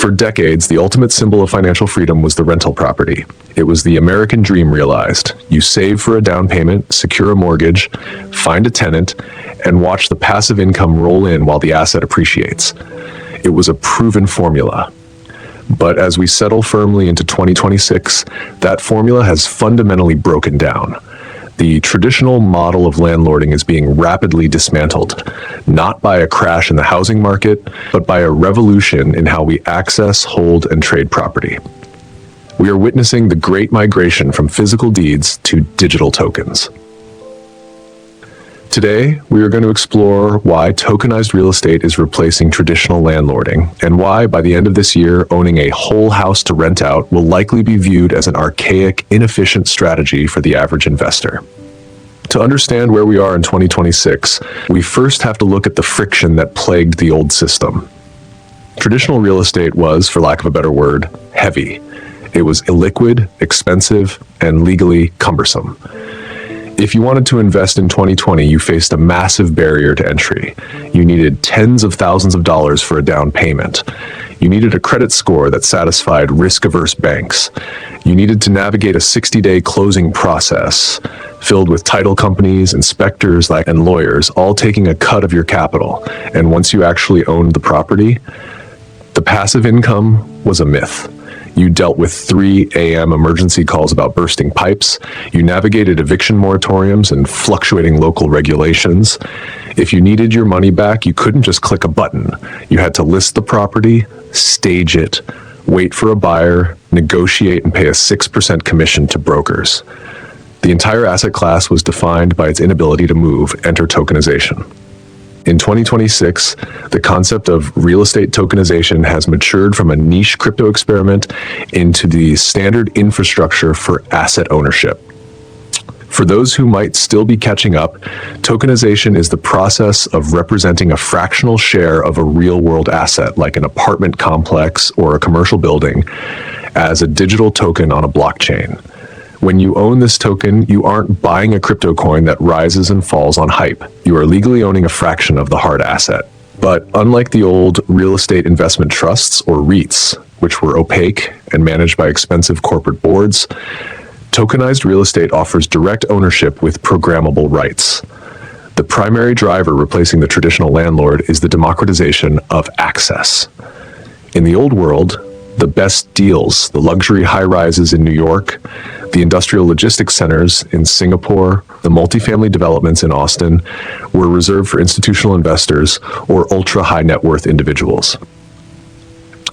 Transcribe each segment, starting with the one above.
For decades, the ultimate symbol of financial freedom was the rental property. It was the American dream realized. You save for a down payment, secure a mortgage, find a tenant, and watch the passive income roll in while the asset appreciates. It was a proven formula. But as we settle firmly into 2026, that formula has fundamentally broken down. The traditional model of landlording is being rapidly dismantled, not by a crash in the housing market, but by a revolution in how we access, hold, and trade property. We are witnessing the great migration from physical deeds to digital tokens. Today, we are going to explore why tokenized real estate is replacing traditional landlording, and why, by the end of this year, owning a whole house to rent out will likely be viewed as an archaic, inefficient strategy for the average investor. To understand where we are in 2026, we first have to look at the friction that plagued the old system. Traditional real estate was, for lack of a better word, heavy. It was illiquid, expensive, and legally cumbersome. If you wanted to invest in 2020, you faced a massive barrier to entry. You needed tens of thousands of dollars for a down payment. You needed a credit score that satisfied risk-averse banks. You needed to navigate a 60-day closing process filled with title companies, inspectors, and lawyers, all taking a cut of your capital. And once you actually owned the property, the passive income was a myth. You dealt with 3 a.m. emergency calls about bursting pipes. You navigated eviction moratoriums and fluctuating local regulations. If you needed your money back, you couldn't just click a button. You had to list the property, stage it, wait for a buyer, negotiate, and pay a 6% commission to brokers. The entire asset class was defined by its inability to move, enter tokenization. In 2026, the concept of real estate tokenization has matured from a niche crypto experiment into the standard infrastructure for asset ownership. For those who might still be catching up, tokenization is the process of representing a fractional share of a real-world asset, like an apartment complex or a commercial building, as a digital token on a blockchain. When you own this token, you aren't buying a crypto coin that rises and falls on hype. You are legally owning a fraction of the hard asset. But unlike the old real estate investment trusts, or REITs, which were opaque and managed by expensive corporate boards, tokenized real estate offers direct ownership with programmable rights. The primary driver replacing the traditional landlord is the democratization of access. In the old world, the best deals, the luxury high-rises in New York, the industrial logistics centers in Singapore, the multifamily developments in Austin, were reserved for institutional investors or ultra-high net worth individuals.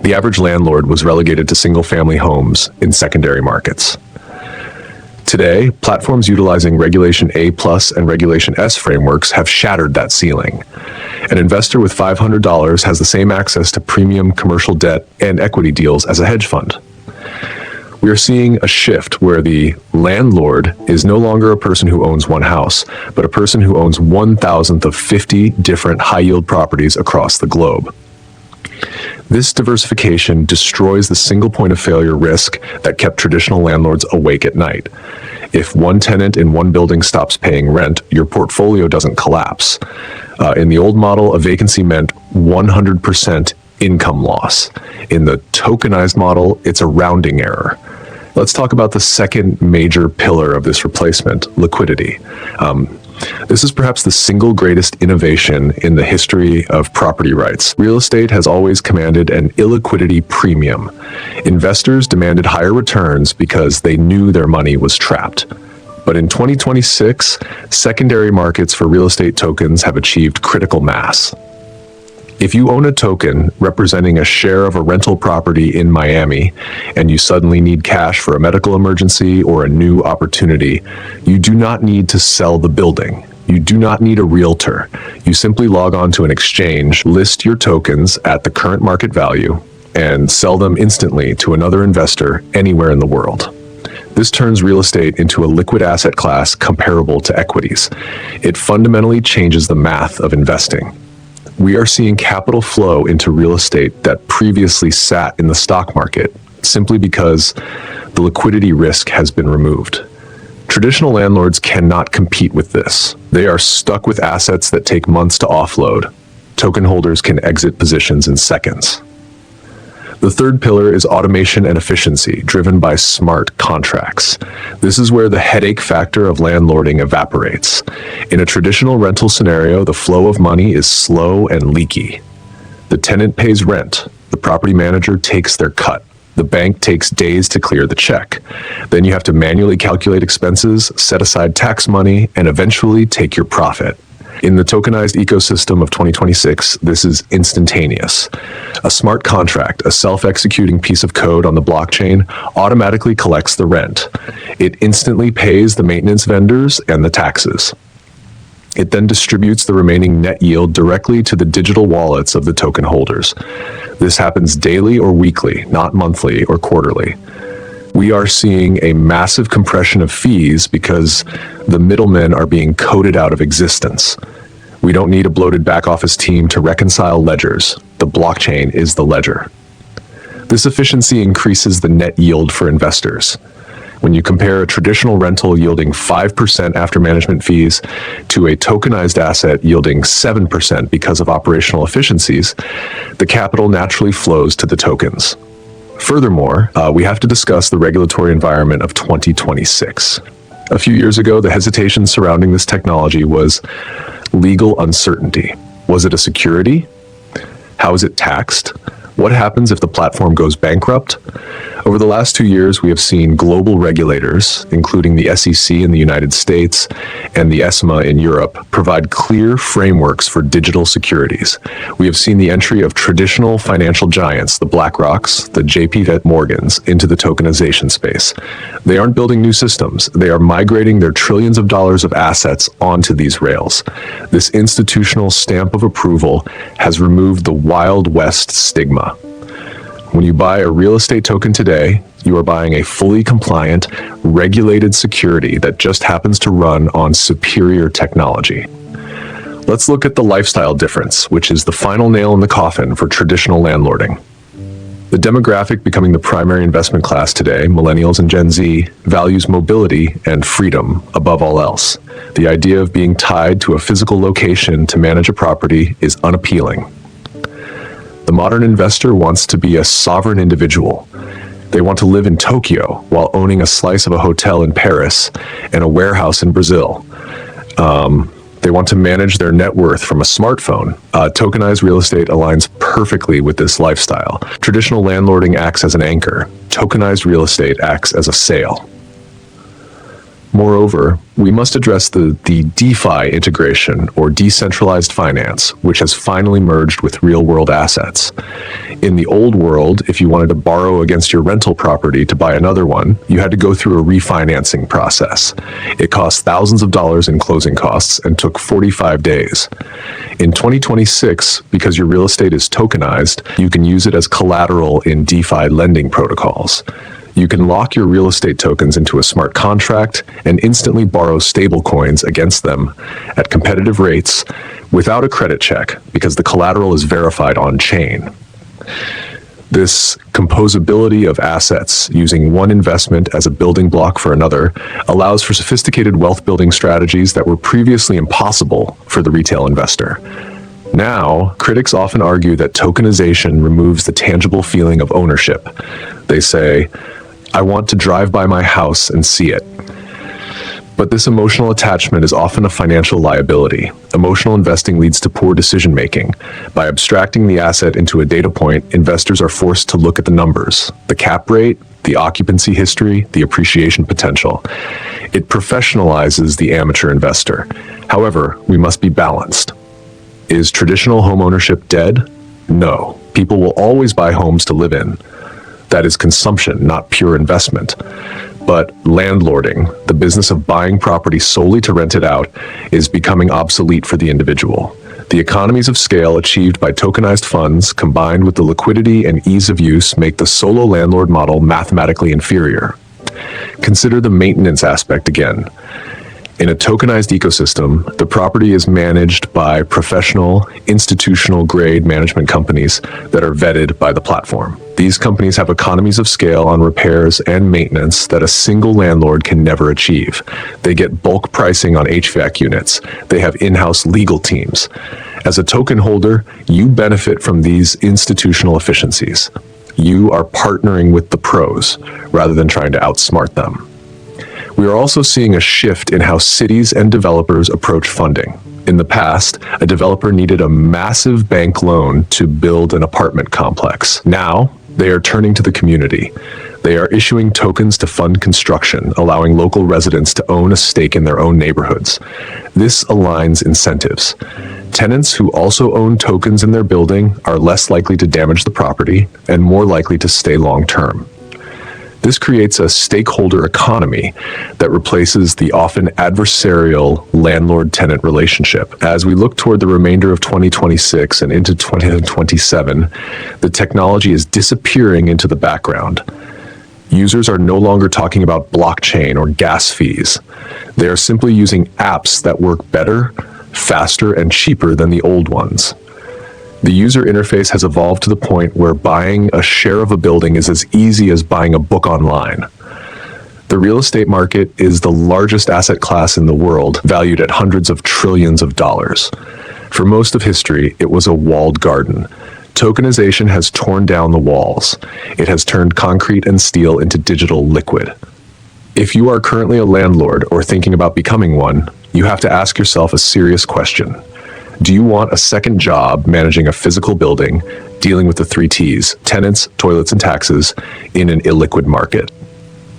The average landlord was relegated to single-family homes in secondary markets. Today, platforms utilizing Regulation A+ and Regulation S frameworks have shattered that ceiling. An investor with $500 has the same access to premium commercial debt and equity deals as a hedge fund. We are seeing a shift where the landlord is no longer a person who owns one house, but a person who owns 1,000th of 50 different high-yield properties across the globe. This diversification destroys the single point of failure risk that kept traditional landlords awake at night. If one tenant in one building stops paying rent, your portfolio doesn't collapse. In the old model, a vacancy meant 100% income loss. In the tokenized model, it's a rounding error. Let's talk about the second major pillar of this replacement, liquidity. This is perhaps the single greatest innovation in the history of property rights. Real estate has always commanded an illiquidity premium. Investors demanded higher returns because they knew their money was trapped. But in 2026, secondary markets for real estate tokens have achieved critical mass. If you own a token representing a share of a rental property in Miami, and you suddenly need cash for a medical emergency or a new opportunity, you do not need to sell the building. You do not need a realtor. You simply log on to an exchange, list your tokens at the current market value, and sell them instantly to another investor anywhere in the world. This turns real estate into a liquid asset class comparable to equities. It fundamentally changes the math of investing. We are seeing capital flow into real estate that previously sat in the stock market simply because the liquidity risk has been removed. Traditional landlords cannot compete with this. They are stuck with assets that take months to offload. Token holders can exit positions in seconds. The third pillar is automation and efficiency, driven by smart contracts. This is where the headache factor of landlording evaporates. In a traditional rental scenario, the flow of money is slow and leaky. The tenant pays rent. The property manager takes their cut. The bank takes days to clear the check. Then you have to manually calculate expenses, set aside tax money, and eventually take your profit. In the tokenized ecosystem of 2026, this is instantaneous. A smart contract, a self-executing piece of code on the blockchain, automatically collects the rent. It instantly pays the maintenance vendors and the taxes. It then distributes the remaining net yield directly to the digital wallets of the token holders. This happens daily or weekly, not monthly or quarterly. We are seeing a massive compression of fees because the middlemen are being coded out of existence. We don't need a bloated back office team to reconcile ledgers. The blockchain is the ledger. This efficiency increases the net yield for investors. When you compare a traditional rental yielding 5% after management fees to a tokenized asset yielding 7% because of operational efficiencies, the capital naturally flows to the tokens. Furthermore, we have to discuss the regulatory environment of 2026. A few years ago, the hesitation surrounding this technology was legal uncertainty. Was it a security? How is it taxed? What happens if the platform goes bankrupt? Over the last 2 years, we have seen global regulators, including the SEC in the United States and the ESMA in Europe, provide clear frameworks for digital securities. We have seen the entry of traditional financial giants, the BlackRocks, the JP Morgans, into the tokenization space. They aren't building new systems. They are migrating their trillions of dollars of assets onto these rails. This institutional stamp of approval has removed the Wild West stigma. When you buy a real estate token today, you are buying a fully compliant, regulated security that just happens to run on superior technology. Let's look at the lifestyle difference, which is the final nail in the coffin for traditional landlording. The demographic becoming the primary investment class today, millennials and Gen Z, values mobility and freedom above all else. The idea of being tied to a physical location to manage a property is unappealing. The modern investor wants to be a sovereign individual. They want to live in Tokyo while owning a slice of a hotel in Paris and a warehouse in Brazil. They want to manage their net worth from a smartphone. Tokenized real estate aligns perfectly with this lifestyle. Traditional landlording acts as an anchor. Tokenized real estate acts as a sail. Moreover, we must address the DeFi integration, or decentralized finance, which has finally merged with real-world assets. In the old world, if you wanted to borrow against your rental property to buy another one, you had to go through a refinancing process. It cost thousands of dollars in closing costs and took 45 days. In 2026, because your real estate is tokenized, you can use it as collateral in DeFi lending protocols. You can lock your real estate tokens into a smart contract and instantly borrow stablecoins against them at competitive rates without a credit check because the collateral is verified on-chain. This composability of assets using one investment as a building block for another allows for sophisticated wealth-building strategies that were previously impossible for the retail investor. Now, critics often argue that tokenization removes the tangible feeling of ownership. They say, I want to drive by my house and see it. But this emotional attachment is often a financial liability. Emotional investing leads to poor decision-making. By abstracting the asset into a data point, investors are forced to look at the numbers, the cap rate, the occupancy history, the appreciation potential. It professionalizes the amateur investor. However, we must be balanced. Is traditional homeownership dead? No. People will always buy homes to live in. That is consumption, not pure investment. But landlording, the business of buying property solely to rent it out, is becoming obsolete for the individual. The economies of scale achieved by tokenized funds, combined with the liquidity and ease of use, make the solo landlord model mathematically inferior. Consider the maintenance aspect again. In a tokenized ecosystem, the property is managed by professional, institutional-grade management companies that are vetted by the platform. These companies have economies of scale on repairs and maintenance that a single landlord can never achieve. They get bulk pricing on HVAC units. They have in-house legal teams. As a token holder, you benefit from these institutional efficiencies. You are partnering with the pros rather than trying to outsmart them. We are also seeing a shift in how cities and developers approach funding. In the past, a developer needed a massive bank loan to build an apartment complex. Now, they are turning to the community. They are issuing tokens to fund construction, allowing local residents to own a stake in their own neighborhoods. This aligns incentives. Tenants who also own tokens in their building are less likely to damage the property and more likely to stay long-term. This creates a stakeholder economy that replaces the often adversarial landlord-tenant relationship. As we look toward the remainder of 2026 and into 2027, the technology is disappearing into the background. Users are no longer talking about blockchain or gas fees. They are simply using apps that work better, faster, and cheaper than the old ones. The user interface has evolved to the point where buying a share of a building is as easy as buying a book online. The real estate market is the largest asset class in the world, valued at hundreds of trillions of dollars. For most of history, it was a walled garden. Tokenization has torn down the walls. It has turned concrete and steel into digital liquid. If you are currently a landlord or thinking about becoming one, you have to ask yourself a serious question. Do you want a second job managing a physical building, dealing with the 3 T's, tenants, toilets, and taxes, in an illiquid market?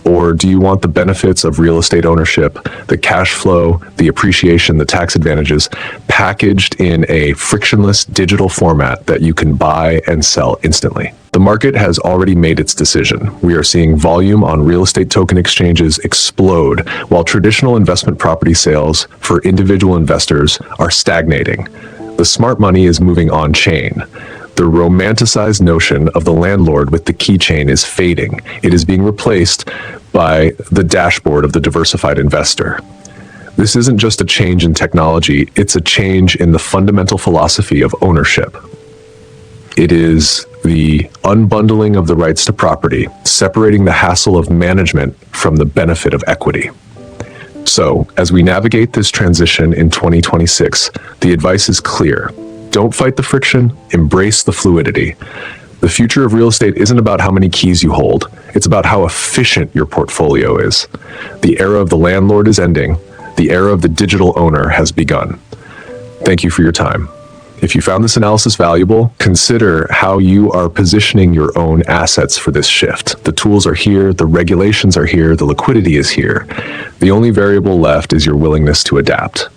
Or do you want the benefits of real estate ownership, the cash flow, the appreciation, the tax advantages, packaged in a frictionless digital format that you can buy and sell instantly? The market has already made its decision. We are seeing volume on real estate token exchanges explode, while traditional investment property sales for individual investors are stagnating. The smart money is moving on-chain. The romanticized notion of the landlord with the keychain is fading. It is being replaced by the dashboard of the diversified investor. This isn't just a change in technology, it's a change in the fundamental philosophy of ownership. It is the unbundling of the rights to property, separating the hassle of management from the benefit of equity. So, as we navigate this transition in 2026, the advice is clear. Don't fight the friction, embrace the fluidity. The future of real estate isn't about how many keys you hold, it's about how efficient your portfolio is. The era of the landlord is ending, the era of the digital owner has begun. Thank you for your time. If you found this analysis valuable, consider how you are positioning your own assets for this shift. The tools are here, the regulations are here, the liquidity is here. The only variable left is your willingness to adapt.